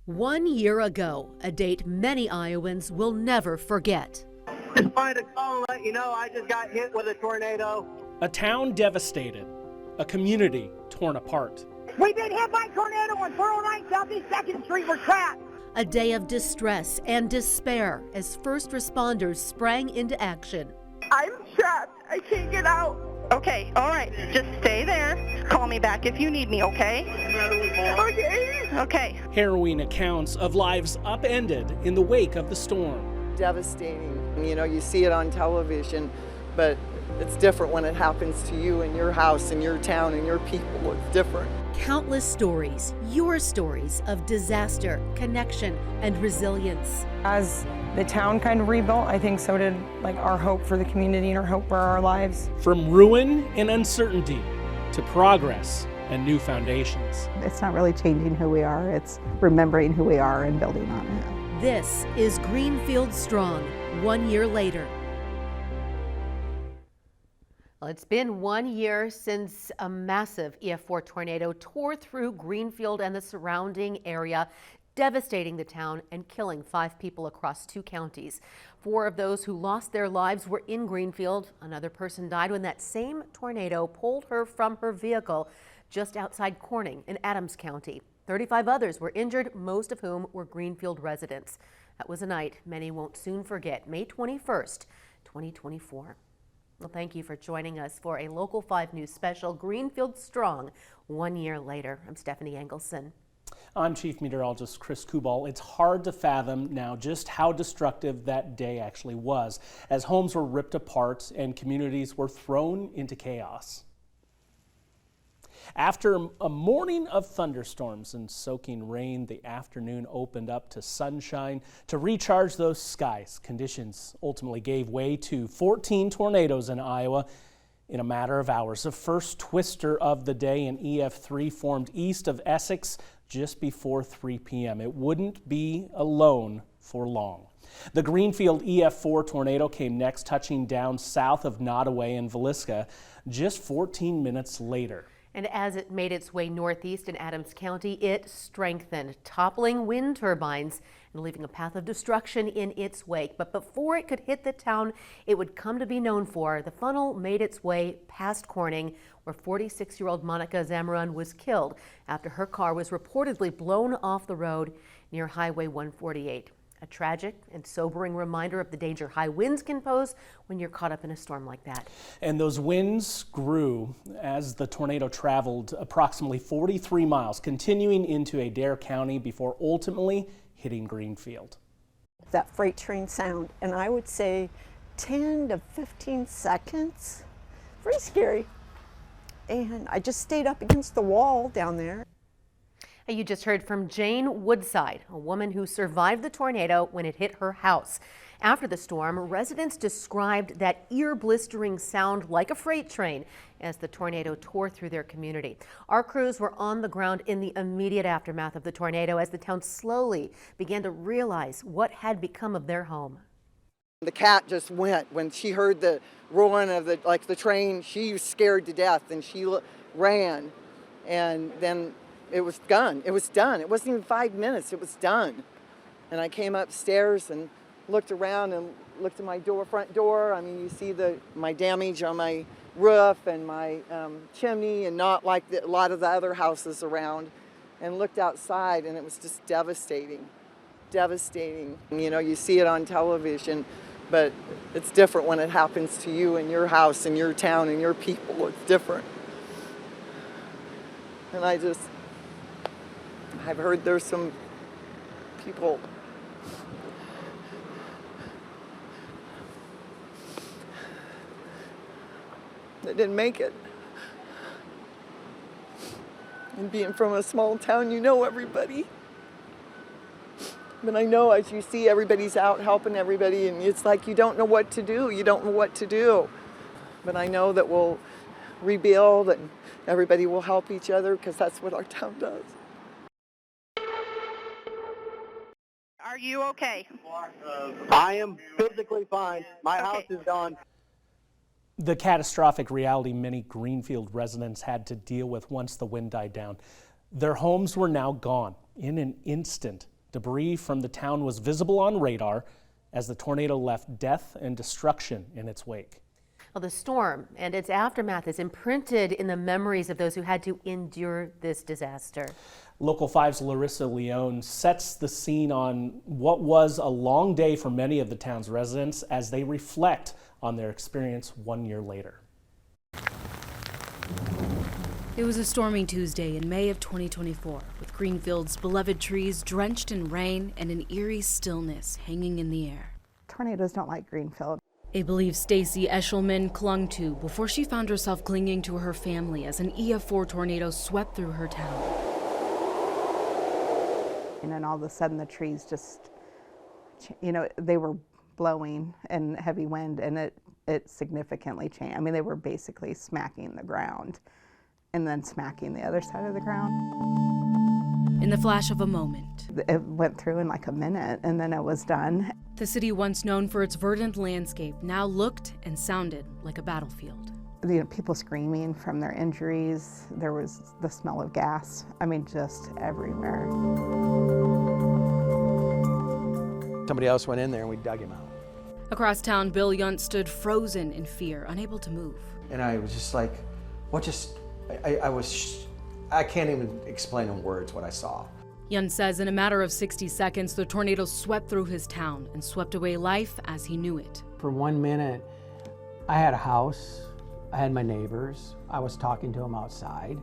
1 year ago, a date many Iowans will never forget. Just wanted to call and let you know I just got hit with a tornado. A town devastated, a community torn apart. We've been hit by a tornado on 409 Southeast 2nd Street. We're trapped. A day of distress and despair as first responders sprang into action. I'm trapped. I can't get out. Okay, all right. Just stay there. Call me back if you need me, okay? Okay. Okay. Harrowing accounts of lives upended in the wake of the storm. Devastating. You know, you see it on television, but it's different when it happens to you in your house, in your town, in your people. It's different. Countless stories, your stories of disaster, connection, and resilience. As the town kind of rebuilt, I think so did our hope for the community and our hope for our lives. From ruin and uncertainty to progress and new foundations. It's not really changing who we are, it's remembering who we are and building on it. This is Greenfield-Strong, 1 year later. Well, it's been 1 year since a massive EF4 tornado tore through Greenfield and the surrounding area, devastating the town and killing 5 people across 2 counties. 4 of those who lost their lives were in Greenfield. Another person died when that same tornado pulled her from her vehicle just outside Corning in Adams County. 35 others were injured, most of whom were Greenfield residents. That was a night many won't soon forget, May 21st, 2024. Well, thank you for joining us for a Local 5 News special, Greenfield Strong, 1 year later. I'm Stephanie Engelson. I'm Chief Meteorologist Chris Kubal. It's hard to fathom now just how destructive that day actually was, as homes were ripped apart and communities were thrown into chaos. After a morning of thunderstorms and soaking rain, the afternoon opened up to sunshine to recharge those skies. Conditions ultimately gave way to 14 tornadoes in Iowa in a matter of hours. The first twister of the day, an EF3, formed east of Essex just before 3 p.m. It wouldn't be alone for long. The Greenfield EF4 tornado came next, touching down south of Nottoway and Villisca just 14 minutes later. And as it made its way northeast in Adams County, it strengthened, toppling wind turbines and leaving a path of destruction in its wake. But before it could hit the town it would come to be known for, the funnel made its way past Corning, where 46-year-old Monica Zamaron was killed after her car was reportedly blown off the road near Highway 148. A tragic and sobering reminder of the danger high winds can pose when you're caught up in a storm like that. And those winds grew as the tornado traveled approximately 43 miles, continuing into Adair County before ultimately hitting Greenfield. That freight train sound, and I would say 10 to 15 seconds. Pretty scary. And I just stayed up against the wall down there. You just heard from Jane Woodside, a woman who survived the tornado when it hit her house. After the storm, residents described that ear-blistering sound like a freight train as the tornado tore through their community. Our crews were on the ground in the immediate aftermath of the tornado as the town slowly began to realize what had become of their home. The cat just went when she heard the roaring of the train. She was scared to death and she ran, and then it was gone. It was done. It wasn't even 5 minutes. It was done. And I came upstairs and looked around and looked at my front door. I mean, you see my damage on my roof and my chimney, and not like a lot of the other houses around. And looked outside, and it was just devastating. Devastating. You know, you see it on television, but it's different when it happens to you in your house, in your town, in your people. It's different. And I've heard there's some people that didn't make it. And being from a small town, you know everybody. But I know as you see everybody's out helping everybody, and it's like you don't know what to do. You don't know what to do. But I know that we'll rebuild and everybody will help each other, because that's what our town does. Are you okay? I am physically fine. My house is gone. The catastrophic reality many Greenfield residents had to deal with once the wind died down. Their homes were now gone in an instant. Debris from the town was visible on radar as the tornado left death and destruction in its wake. Well, the storm and its aftermath is imprinted in the memories of those who had to endure this disaster. Local 5's Larissa Leone sets the scene on what was a long day for many of the town's residents as they reflect on their experience 1 year later. It was a stormy Tuesday in May of 2024, with Greenfield's beloved trees drenched in rain and an eerie stillness hanging in the air. Tornadoes don't like Greenfield. A belief Stacy Eshelman clung to before she found herself clinging to her family as an EF4 tornado swept through her town. And then all of a sudden the trees just, they were blowing in heavy wind, and it significantly changed. I mean, they were basically smacking the ground and then smacking the other side of the ground. In the flash of a moment, It went through in like a minute, and then it was done. the city once known for its verdant landscape now looked and sounded like a battlefield. People screaming from their injuries. There was the smell of gas. I mean, just everywhere. Somebody else went in there and we dug him out. Across town, Bill Yunt stood frozen in fear, unable to move. And I was just like, I can't even explain in words what I saw. Yunt says in a matter of 60 seconds, the tornado swept through his town and swept away life as he knew it. For 1 minute, I had a house, I had my neighbors, I was talking to them outside,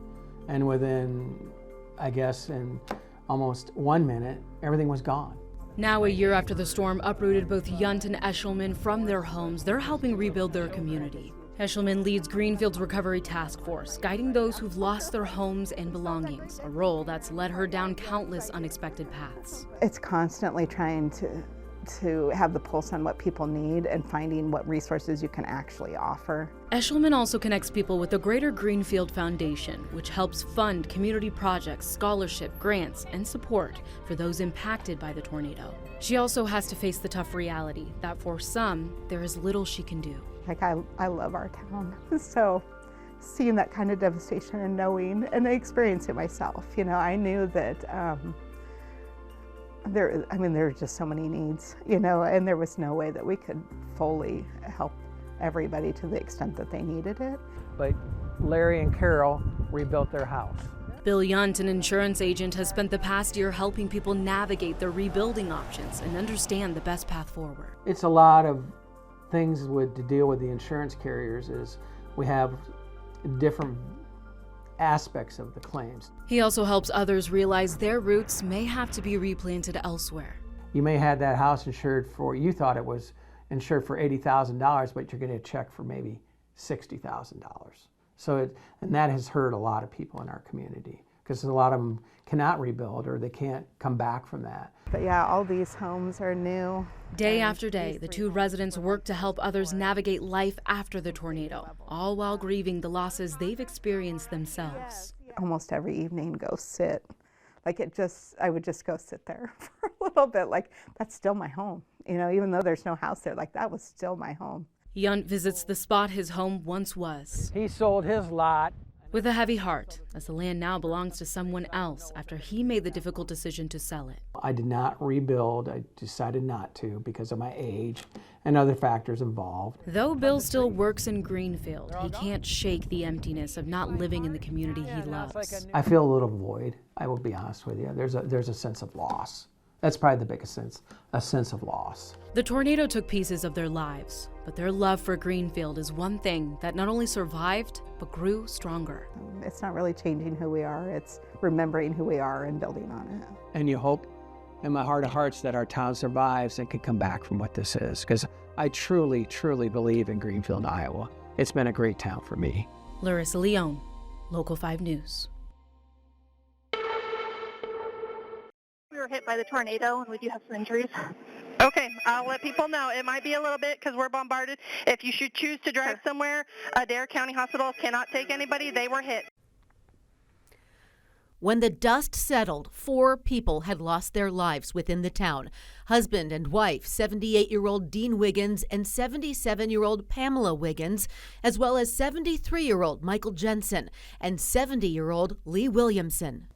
and within, I guess, in almost 1 minute, everything was gone. Now, a year after the storm uprooted both Yunt and Eshelman from their homes, they're helping rebuild their community. Eshelman leads Greenfield's Recovery Task Force, guiding those who've lost their homes and belongings, a role that's led her down countless unexpected paths. It's constantly trying to have the pulse on what people need and finding what resources you can actually offer. Eshelman also connects people with the Greater Greenfield Foundation, which helps fund community projects, scholarship, grants, and support for those impacted by the tornado. She also has to face the tough reality that for some, there is little she can do. Like, I love our town. So seeing that kind of devastation and knowing, and I experienced it myself, I knew that there are just so many needs, and there was no way that we could fully help everybody to the extent that they needed it. But Larry and Carol rebuilt their house. Bill Yunt, an insurance agent, has spent the past year helping people navigate their rebuilding options and understand the best path forward. It's a lot of things to deal with the insurance carriers is we have different aspects of the claims. He also helps others realize their roots may have to be replanted elsewhere. You may have that house insured for, you thought it was insured for $80,000, but you're going to check for maybe $60,000. So and that has hurt a lot of people in our community because a lot of them cannot rebuild or they can't come back from that. But yeah, all these homes are new. Day after day, the two residents work to help others navigate life after the tornado, all while grieving the losses they've experienced themselves. Almost every evening go sit. I would just go sit there for a little bit, like that's still my home. Even though there's no house there, like that was still my home. Yunt visits the spot his home once was. He sold his lot. With a heavy heart, as the land now belongs to someone else after he made the difficult decision to sell it. I did not rebuild. I decided not to because of my age and other factors involved. Though Bill still works in Greenfield, he can't shake the emptiness of not living in the community he loves. I feel a little void, I will be honest with you. There's a sense of loss. That's probably the biggest sense, a sense of loss. The tornado took pieces of their lives, but their love for Greenfield is one thing that not only survived, but grew stronger. It's not really changing who we are, it's remembering who we are and building on it. And you hope in my heart of hearts that our town survives and can come back from what this is, because I truly, truly believe in Greenfield, Iowa. It's been a great town for me. Larissa Leone, Local 5 News. We were hit by the tornado and we do have some injuries. Okay, I'll let people know. It might be a little bit because we're bombarded. If you should choose to drive somewhere, Adair County Hospital cannot take anybody. They were hit. When the dust settled, 4 people had lost their lives within the town. Husband and wife, 78-year-old Dean Wiggins and 77-year-old Pamela Wiggins, as well as 73-year-old Michael Jensen and 70-year-old Lee Williamson.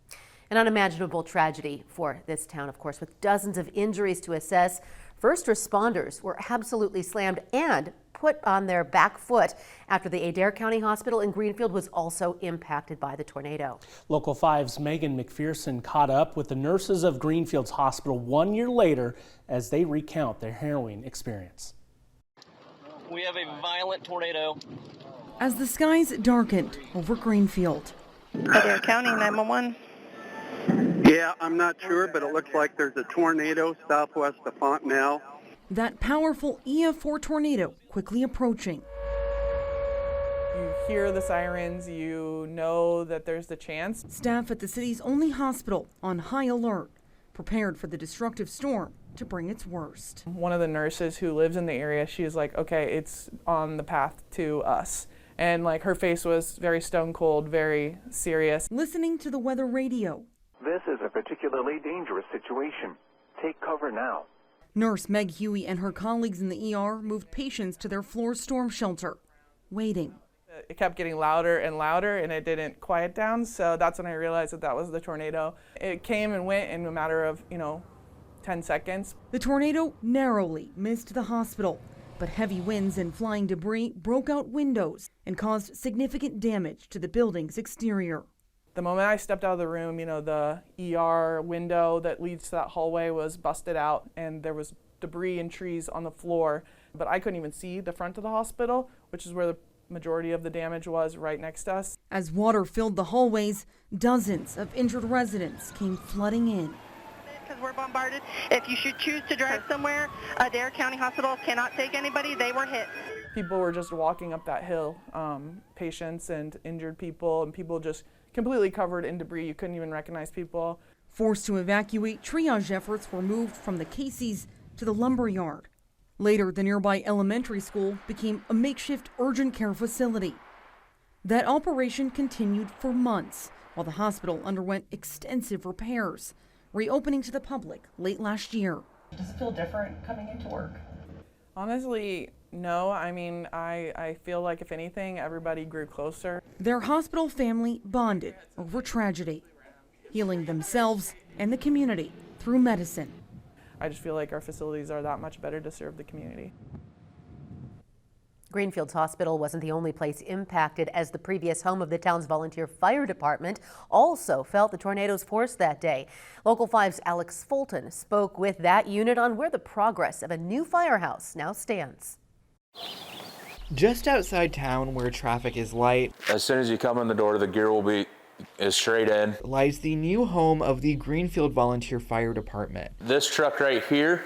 An unimaginable tragedy for this town, of course, with dozens of injuries to assess. First responders were absolutely slammed and put on their back foot after the Adair County Hospital in Greenfield was also impacted by the tornado. Local 5's Megan McPherson caught up with the nurses of Greenfield's hospital 1 year later as they recount their harrowing experience. We have a violent tornado. As the skies darkened over Greenfield. Adair County 911. Yeah, I'm not sure, but it looks like there's a tornado southwest of Fontenelle. That powerful EF4 tornado quickly approaching. You hear the sirens, you know that there's the chance. Staff at the city's only hospital on high alert, prepared for the destructive storm to bring its worst. One of the nurses who lives in the area, she's like, okay, it's on the path to us. And like her face was very stone cold, very serious. Listening to the weather radio. This is a particularly dangerous situation. Take cover now. Nurse Meg Huey and her colleagues in the ER moved patients to their floor storm shelter, waiting. It kept getting louder and louder and it didn't quiet down, so that's when I realized that that was the tornado. It came and went in a matter of, 10 seconds. The tornado narrowly missed the hospital, but heavy winds and flying debris broke out windows and caused significant damage to the building's exterior. The moment I stepped out of the room, the ER window that leads to that hallway was busted out and there was debris and trees on the floor, but I couldn't even see the front of the hospital, which is where the majority of the damage was, right next to us. As water filled the hallways, dozens of injured residents came flooding in. Because we're bombarded. If you should choose to drive somewhere, Adair County Hospital cannot take anybody. They were hit. People were just walking up that hill, patients and injured people, and people just completely covered in debris. You couldn't even recognize people. Forced to evacuate, triage efforts were moved from the Casey's to the lumberyard. Later, the nearby elementary school became a makeshift urgent care facility. That operation continued for months while the hospital underwent extensive repairs, reopening to the public late last year. Does it feel different coming into work? Honestly, no. I feel like if anything, everybody grew closer. Their hospital family bonded over tragedy, healing themselves and the community through medicine. I just feel like our facilities are that much better to serve the community. Greenfield's hospital wasn't the only place impacted, as the previous home of the town's volunteer fire department also felt the tornado's force that day. Local 5's Alex Fulton spoke with that unit on where the progress of a new firehouse now stands. Just outside town, where traffic is light, as soon as you come in the door, the gear will be straight in, lies the new home of the Greenfield Volunteer Fire Department. This truck right here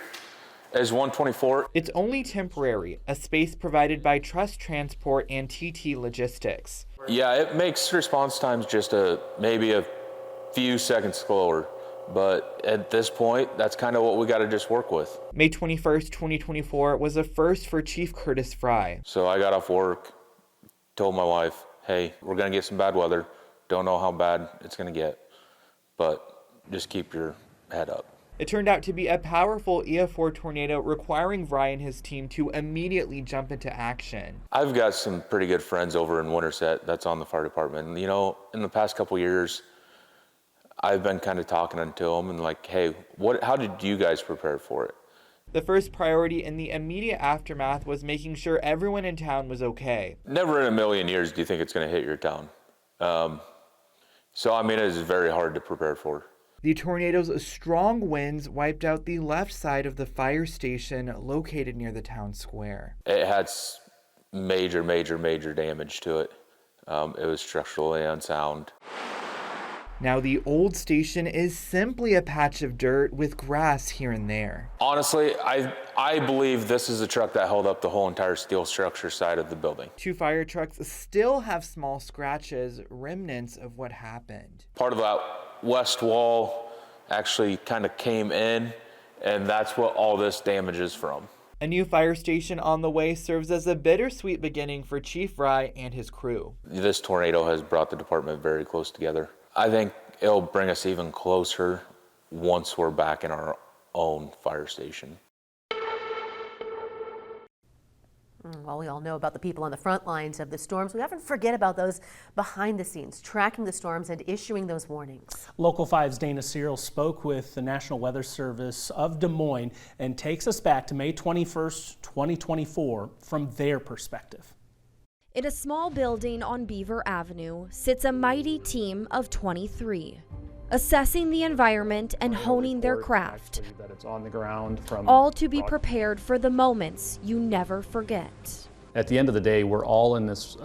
is 124. It's only temporary, a space provided by Trust Transport and TT Logistics. Yeah, it makes response times just maybe a few seconds slower, but at this point, that's kind of what we got to just work with. May 21st, 2024 was a first for Chief Curtis Fry. So I got off work, told my wife, hey, we're going to get some bad weather. Don't know how bad it's going to get, but just keep your head up. It turned out to be a powerful EF4 tornado, requiring Fry and his team to immediately jump into action. I've got some pretty good friends over in Winterset that's on the fire department. And, in the past couple years, I've been kind of talking to them and like, hey, how did you guys prepare for it? The first priority in the immediate aftermath was making sure everyone in town was okay. Never in a million years do you think it's going to hit your town. It is very hard to prepare for. The tornado's strong winds wiped out the left side of the fire station located near the town square. It had major, major, major damage to it. It was structurally unsound. Now the old station is simply a patch of dirt with grass here and there. Honestly, I believe this is the truck that held up the whole entire steel structure side of the building. 2 fire trucks still have small scratches, remnants of what happened. Part of that west wall actually kind of came in, and that's what all this damage is from. A new fire station on the way serves as a bittersweet beginning for Chief Fry and his crew. This tornado has brought the department very close together. I think it'll bring us even closer once we're back in our own fire station. Well, we all know about the people on the front lines of the storms. We often forget about those behind the scenes, tracking the storms and issuing those warnings. Local 5's Dana Cyril spoke with the National Weather Service of Des Moines and takes us back to May 21st, 2024 from their perspective. In a small building on Beaver Avenue sits a mighty team of 23. Assessing the environment and honing their craft, that it's on the ground from all to be prepared for the moments you never forget. At the end of the day, we're all in this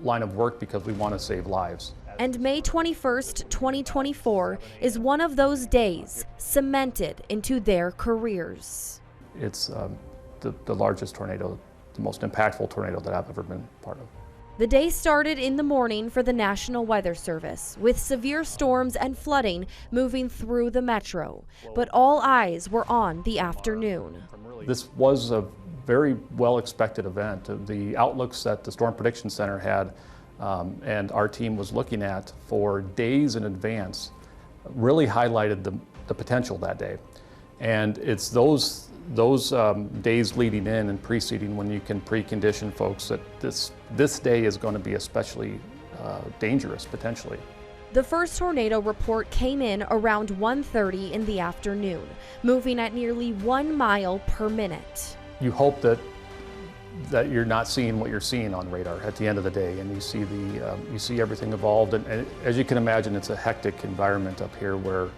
line of work because we want to save lives. And May 21st, 2024 is one of those days cemented into their careers. It's the largest tornado, the most impactful tornado that I've ever been part of. The day started in the morning for the National Weather Service, with severe storms and flooding moving through the metro. But all eyes were on the afternoon. This was a very well expected event. The outlooks that the Storm Prediction Center had and our team was looking at for days in advance really highlighted the potential that day. And it's those days leading in and preceding when you can precondition folks that this day is going to be especially dangerous potentially. The first tornado report came in around 1:30 in the afternoon, moving at nearly 1 mile per minute. You hope that you're not seeing what you're seeing on radar at the end of the day, and you see everything evolved. And as you can imagine, it's a hectic environment up here where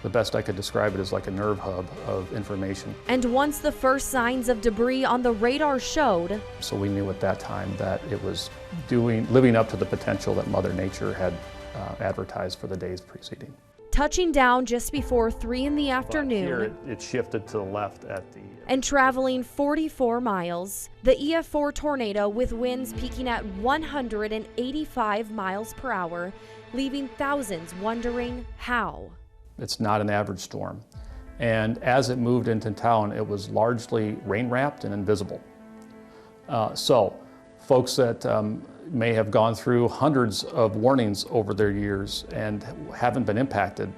the best I could describe it is like a nerve hub of information. And once the first signs of debris on the radar showed, so we knew at that time that it was living up to the potential that Mother Nature had advertised for the days preceding. touching down just before 3 in the afternoon. Here it shifted to the left at the... And traveling 44 miles, the EF4 tornado with winds peaking at 185 miles per hour, leaving thousands wondering how. It's not an average storm. And as it moved into town, it was largely rain-wrapped and invisible. So folks that may have gone through hundreds of warnings over their years and haven't been impacted,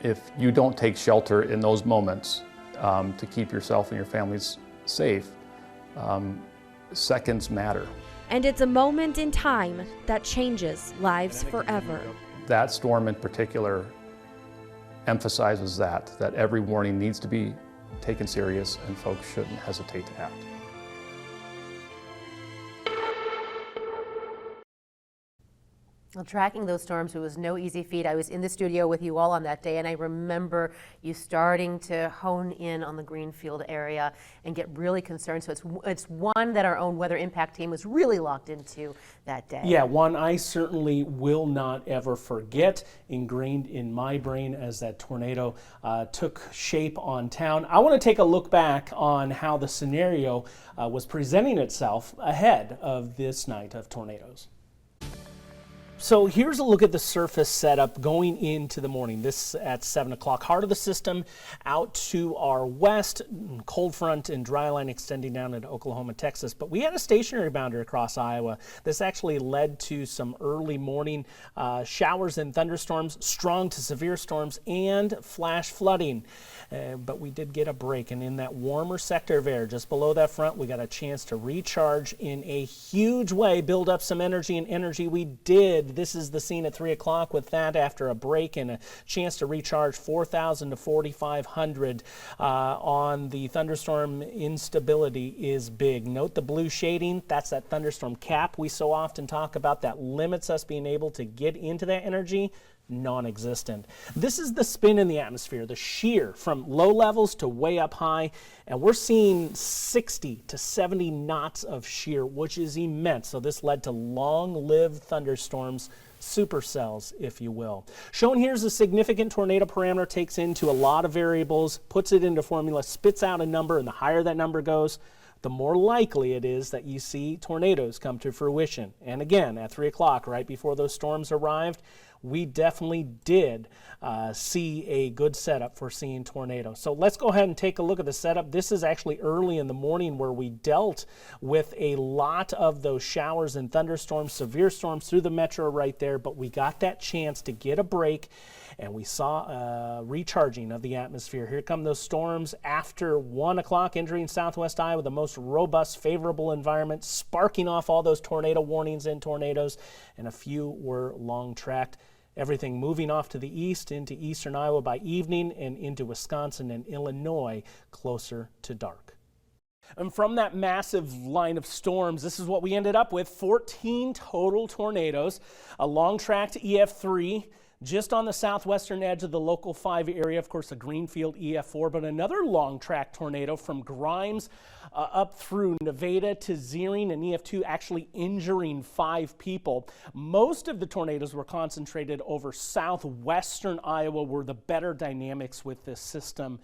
if you don't take shelter in those moments to keep yourself and your families safe, seconds matter. And it's a moment in time that changes lives forever. That storm in particular emphasizes that every warning needs to be taken serious and folks shouldn't hesitate to act. Well, tracking those storms, it was no easy feat. I was in the studio with you all on that day, and I remember you starting to hone in on the Greenfield area and get really concerned. So it's one that our own weather impact team was really locked into that day. Yeah, one I certainly will not ever forget, ingrained in my brain as that tornado took shape on town. I want to take a look back on how the scenario was presenting itself ahead of this night of tornadoes. So here's a look at the surface setup going into the morning. This at 7 o'clock. Heart of the system out to our west, cold front and dry line extending down into Oklahoma, Texas. But we had a stationary boundary across Iowa. This actually led to some early morning showers and thunderstorms, strong to severe storms, and flash flooding. But we did get a break, and in that warmer sector of air just below that front, we got a chance to recharge in a huge way, build up some energy, and energy we did. This is the scene at 3 o'clock with that after a break and a chance to recharge 4,000 to 4,500 on the thunderstorm. Instability is big. Note the blue shading. That's that thunderstorm cap we so often talk about that limits us being able to get into that energy. Non-existent. This is the spin in the atmosphere, the shear from low levels to way up high, and we're seeing 60 to 70 knots of shear, which is immense. So this led to long-lived thunderstorms, supercells, if you will. Shown here is a significant tornado parameter, takes into a lot of variables, puts it into a formula, spits out a number, and the higher that number goes, the more likely it is that you see tornadoes come to fruition. And again, at 3 o'clock, right before those storms arrived, we definitely did see a good setup for seeing tornadoes. So let's go ahead and take a look at the setup. This is actually early in the morning where we dealt with a lot of those showers and thunderstorms, severe storms through the metro right there, but we got that chance to get a break and we saw a recharging of the atmosphere. Here come those storms after 1 o'clock entering southwest Iowa, the most robust, favorable environment, sparking off all those tornado warnings and tornadoes, and a few were long tracked. Everything moving off to the east into eastern Iowa by evening and into Wisconsin and Illinois closer to dark. And from that massive line of storms, this is what we ended up with: 14 total tornadoes, a long-tracked EF3, just on the southwestern edge of the Local 5 area, of course, a Greenfield EF4, but another long-track tornado from Grimes up through Nevada to Zering, an EF2, actually injuring 5 people. Most of the tornadoes were concentrated over southwestern Iowa, where the better dynamics with this system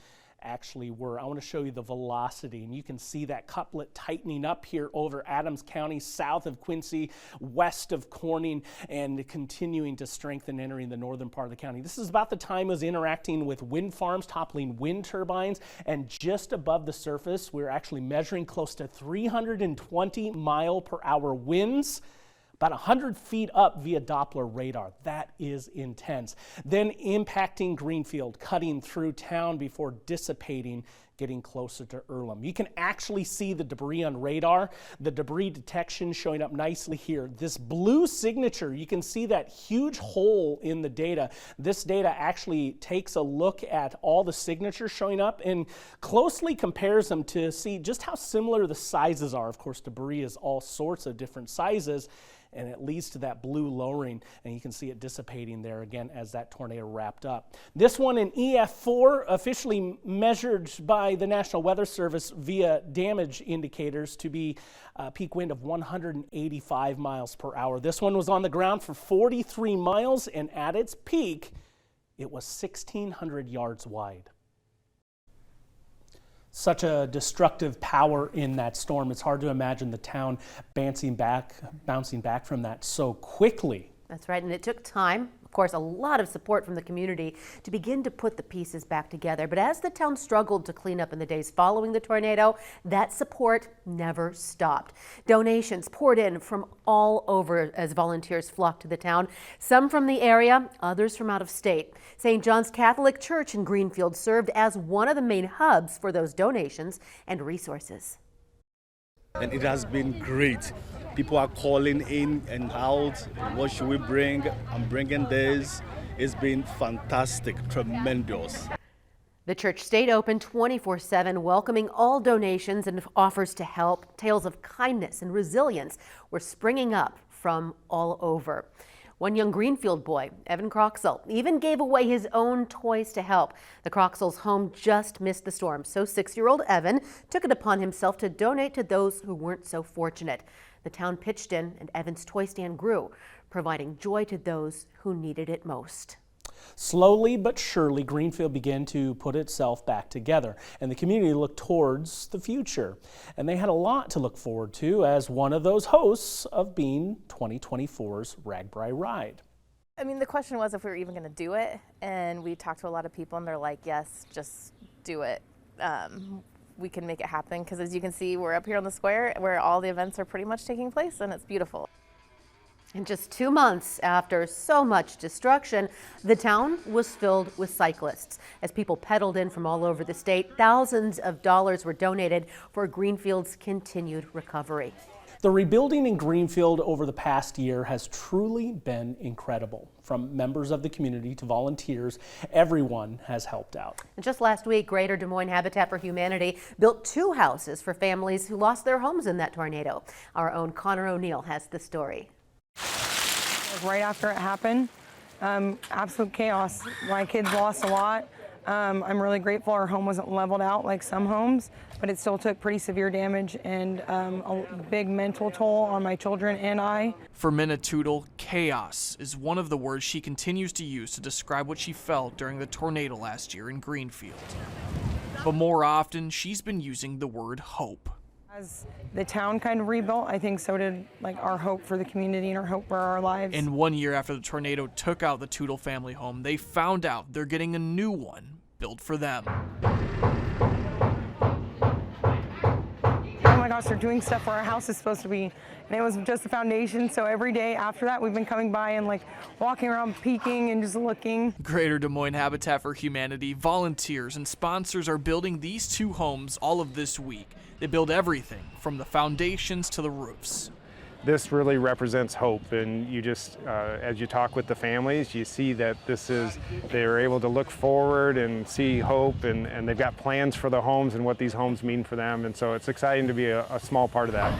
actually were. I want to show you the velocity, and you can see that couplet tightening up here over Adams County, south of Quincy, west of Corning, and continuing to strengthen entering the northern part of the county. This is about the time it was interacting with wind farms, toppling wind turbines, and just above the surface, we're actually measuring close to 320 mile per hour winds, about 100 feet up via Doppler radar. That is intense. Then impacting Greenfield, cutting through town before dissipating, getting closer to Earlham. You can actually see the debris on radar, the debris detection showing up nicely here. This blue signature, you can see that huge hole in the data. This data actually takes a look at all the signatures showing up and closely compares them to see just how similar the sizes are. Of course, debris is all sorts of different sizes, and it leads to that blue lowering, and you can see it dissipating there again as that tornado wrapped up. This one in EF4, officially measured by the National Weather Service via damage indicators to be a peak wind of 185 miles per hour. This one was on the ground for 43 miles, and at its peak, it was 1,600 yards wide. Such a destructive power in that storm. It's hard to imagine the town bouncing back from that so quickly. That's right, and it took time, of course, a lot of support from the community to begin to put the pieces back together. But as the town struggled to clean up in the days following the tornado, that support never stopped. Donations poured in from all over as volunteers flocked to the town, some from the area, others from out of state. St. John's Catholic Church in Greenfield served as one of the main hubs for those donations and resources. And it has been great. People are calling in and out. What should we bring? I'm bringing this. It's been fantastic, tremendous. The church stayed open 24/7, welcoming all donations and offers to help. Tales of kindness and resilience were springing up from all over. One young Greenfield boy, Evan Croxall, even gave away his own toys to help. The Croxalls' home just missed the storm, so 6-year-old Evan took it upon himself to donate to those who weren't so fortunate. The town pitched in, and Evan's toy stand grew, providing joy to those who needed it most. Slowly but surely, Greenfield began to put itself back together, and the community looked towards the future. And they had a lot to look forward to as one of those hosts of being 2024's Ragbri Ride. I mean, the question was if we were even going to do it, and we talked to a lot of people, and they're like, yes, just do it. We can make it happen, because as you can see, we're up here on the square where all the events are pretty much taking place, and it's beautiful. In just 2 months after so much destruction, the town was filled with cyclists. As people pedaled in from all over the state, thousands of dollars were donated for Greenfield's continued recovery. The rebuilding in Greenfield over the past year has truly been incredible. From members of the community to volunteers, everyone has helped out. And just last week, Greater Des Moines Habitat for Humanity built 2 houses for families who lost their homes in that tornado. Our own Connor O'Neill has the story. Right after it happened, absolute chaos. My kids lost a lot. I'm really grateful our home wasn't leveled out like some homes, but it still took pretty severe damage and a big mental toll on my children and I. For Minna Tootle, chaos is one of the words she continues to use to describe what she felt during the tornado last year in Greenfield. But more often, she's been using the word hope. As the town kind of rebuilt, I think so did like our hope for the community and our hope for our lives. And 1 year after the tornado took out the Tootle family home, they found out they're getting a new one built for them. Oh my gosh, they're doing stuff where our house is supposed to be. And it was just the foundation, so every day after that, we've been coming by and like walking around peeking and just looking. Greater Des Moines Habitat for Humanity, volunteers and sponsors are building these two homes all of this week. They build everything from the foundations to the roofs. This really represents hope, and you just, as you talk with the families, you see that they're able to look forward and see hope, and they've got plans for the homes and what these homes mean for them, and so it's exciting to be a small part of that.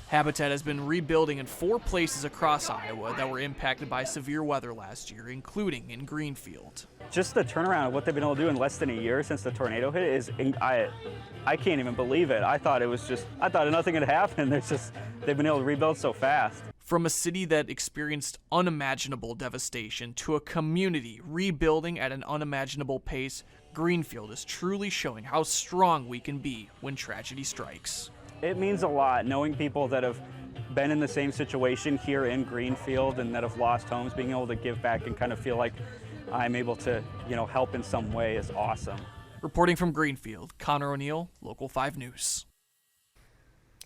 Habitat has been rebuilding in 4 places across Iowa that were impacted by severe weather last year, including in Greenfield. Just the turnaround of what they've been able to do in less than a year since the tornado hit is, I can't even believe it. I thought nothing had happened. They've been able to rebuild so fast. From a city that experienced unimaginable devastation to a community rebuilding at an unimaginable pace, Greenfield is truly showing how strong we can be when tragedy strikes. It means a lot knowing people that have been in the same situation here in Greenfield and that have lost homes, being able to give back and kind of feel like I'm able to, help in some way is awesome. Reporting from Greenfield, Connor O'Neill, Local 5 News.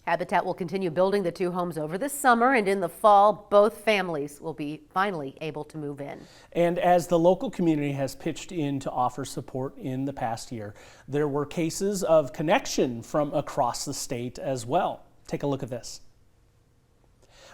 Habitat will continue building the 2 homes over the summer, and in the fall, both families will be finally able to move in. And as the local community has pitched in to offer support in the past year, there were cases of connection from across the state as well. Take a look at this.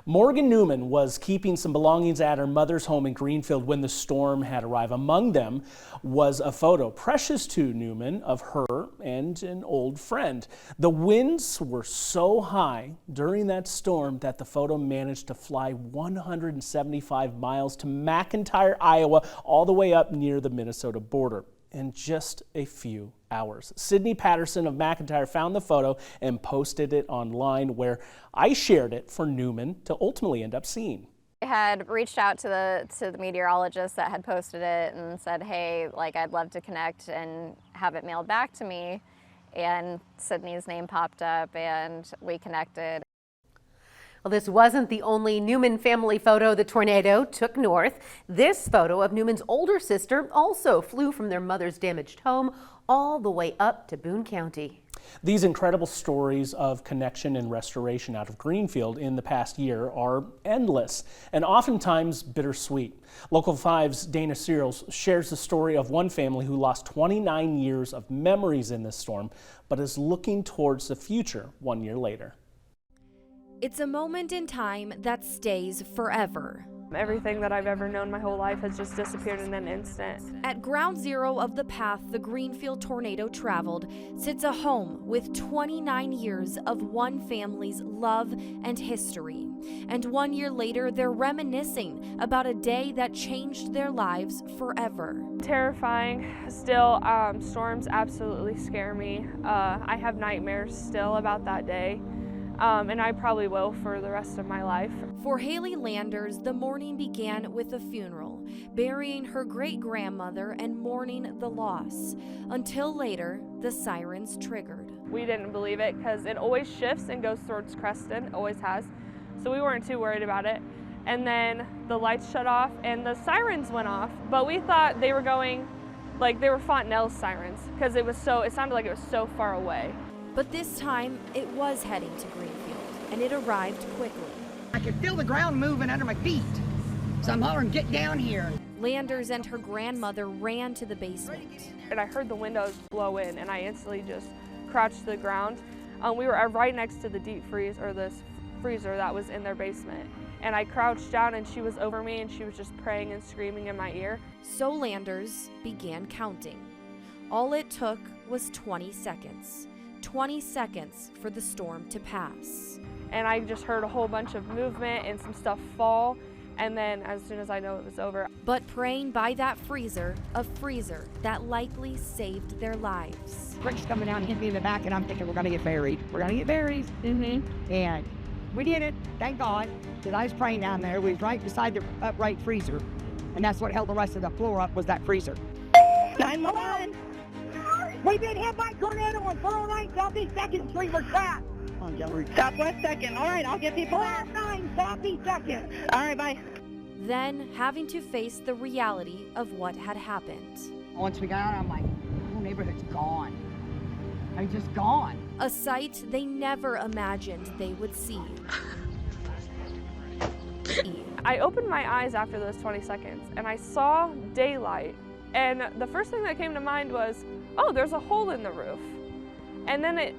Morgan Newman was keeping some belongings at her mother's home in Greenfield when the storm had arrived. Among them was a photo precious to Newman of her and an old friend. The winds were so high during that storm that the photo managed to fly 175 miles to McIntyre, Iowa, all the way up near the Minnesota border in just a few hours. Sydney Patterson of McIntyre found the photo and posted it online, where I shared it for Newman to ultimately end up seeing. I had reached out to the meteorologist that had posted it and said, hey, I'd love to connect and have it mailed back to me. And Sydney's name popped up and we connected. Well, this wasn't the only Newman family photo the tornado took north. This photo of Newman's older sister also flew from their mother's damaged home all the way up to Boone County. These incredible stories of connection and restoration out of Greenfield in the past year are endless and oftentimes bittersweet. Local 5's Dana Searles shares the story of one family who lost 29 years of memories in this storm, but is looking towards the future 1 year later. It's a moment in time that stays forever. Everything that I've ever known my whole life has just disappeared in an instant. At ground zero of the path the Greenfield tornado traveled sits a home with 29 years of one family's love and history. And 1 year later, they're reminiscing about a day that changed their lives forever. Terrifying. Still, storms absolutely scare me. I have nightmares still about that day. And I probably will for the rest of my life. For Haley Landers, the morning began with a funeral, burying her great-grandmother and mourning the loss, until later the sirens triggered. We didn't believe it because it always shifts and goes towards Creston, always has, so we weren't too worried about it. And then the lights shut off and the sirens went off, but we thought they were going, they were Fontenelle's sirens, because it sounded like it was so far away. But this time, it was heading to Greenfield, and it arrived quickly. I could feel the ground moving under my feet, so I'm hollering, get down here. Landers and her grandmother ran to the basement. And I heard the windows blow in, and I instantly just crouched to the ground. We were right next to the deep freeze, or this freezer that was in their basement. And I crouched down, and she was over me, and she was just praying and screaming in my ear. So Landers began counting. All it took was 20 seconds. 20 seconds for the storm to pass. And I just heard a whole bunch of movement and some stuff fall, and then as soon as I know it was over. But praying by that freezer, a freezer that likely saved their lives. Rick's coming down and hit me in the back, and I'm thinking we're gonna get buried. We're gonna get buried. And we did it, thank God, because I was praying down there. We was right beside the upright freezer, and that's what held the rest of the floor up, was that freezer. 911. We've been hit by tornado on 409 Southeast 2nd Street. We're trapped. Southwest 2nd. All right, I'll get people out. 409 Southeast 2nd. All right, bye. Then having to face the reality of what had happened. Once we got out, I'm like, the whole neighborhood's gone. I'm just gone. A sight they never imagined they would see. I opened my eyes after those 20 seconds and I saw daylight. And the first thing that came to mind was, oh, there's a hole in the roof. And then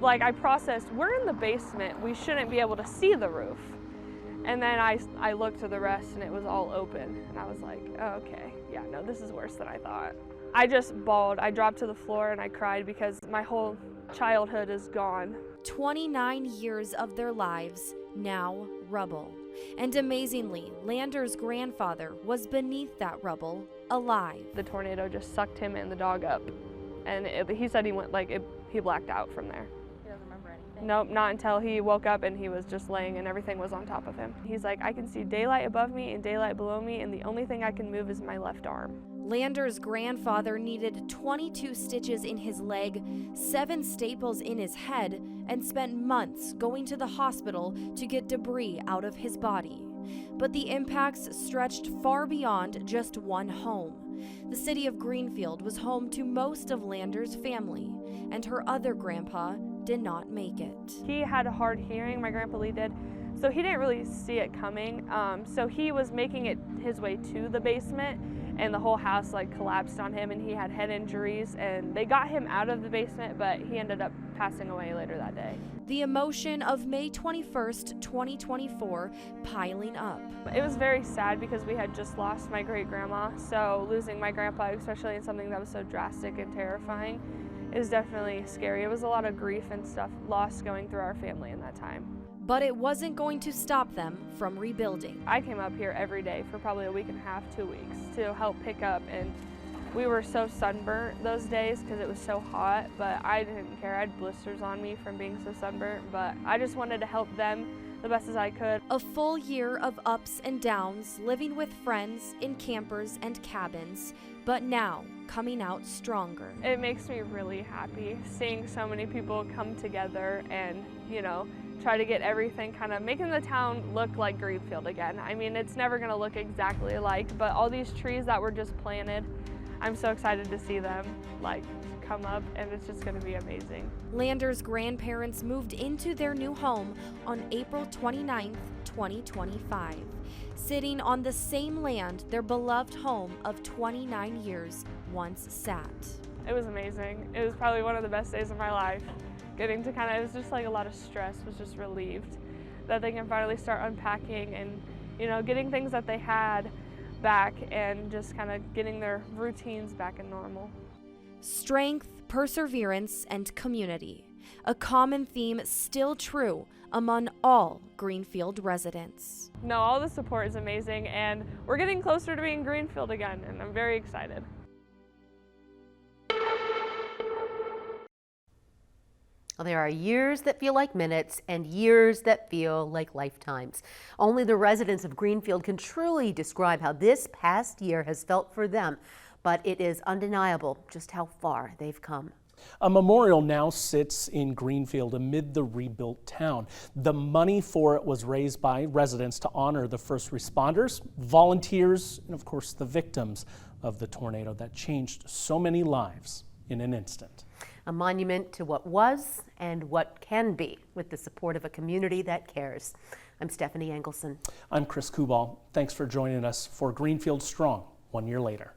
I processed, we're in the basement. We shouldn't be able to see the roof. And then I looked to the rest and it was all open. And I was like, oh, okay, yeah, no, this is worse than I thought. I just bawled. I dropped to the floor and I cried because my whole childhood is gone. 29 years of their lives, now rubble. And amazingly, Lander's grandfather was beneath that rubble, alive. The tornado just sucked him and the dog up. And he said he went he blacked out from there. He doesn't remember anything? Nope, not until he woke up and he was just laying and everything was on top of him. He's like, I can see daylight above me and daylight below me, and the only thing I can move is my left arm. Lander's grandfather needed 22 stitches in his leg, 7 staples in his head, and spent months going to the hospital to get debris out of his body. But the impacts stretched far beyond just one home. The city of Greenfield was home to most of Lander's family, and her other grandpa did not make it. He had a hard hearing, my grandpa Lee did, so he didn't really see it coming. So he was making it his way to the basement, and the whole house collapsed on him, and he had head injuries, and they got him out of the basement, but he ended up passing away later that day. The emotion of May 21st, 2024 piling up. It was very sad because we had just lost my great-grandma, so losing my grandpa, especially in something that was so drastic and terrifying, is definitely scary. It was a lot of grief and stuff lost going through our family in that time. But it wasn't going to stop them from rebuilding. I came up here every day for probably a week and a half, 2 weeks to help pick up, and we were so sunburnt those days because it was so hot, but I didn't care. I had blisters on me from being so sunburnt, but I just wanted to help them the best as I could. A full year of ups and downs, living with friends in campers and cabins, but now coming out stronger. It makes me really happy seeing so many people come together and, try to get everything making the town look like Greenfield again. I mean, it's never gonna look exactly alike, but all these trees that were just planted, I'm so excited to see them come up, and it's just gonna be amazing. Lander's grandparents moved into their new home on April 29th, 2025, sitting on the same land their beloved home of 29 years once sat. It was amazing. It was probably one of the best days of my life. Getting to it was just a lot of stress was just relieved that they can finally start unpacking and, getting things that they had back and just getting their routines back in normal. Strength, perseverance, and community. A common theme still true among all Greenfield residents. No, all the support is amazing, and we're getting closer to being Greenfield again, and I'm very excited. Well, there are years that feel like minutes and years that feel like lifetimes. Only the residents of Greenfield can truly describe how this past year has felt for them, but it is undeniable just how far they've come. A memorial now sits in Greenfield amid the rebuilt town. The money for it was raised by residents to honor the first responders, volunteers, and of course the victims of the tornado that changed so many lives in an instant. A monument to what was and what can be with the support of a community that cares. I'm Stephanie Engelson. I'm Chris Kubal. Thanks for joining us for Greenfield Strong 1 year later.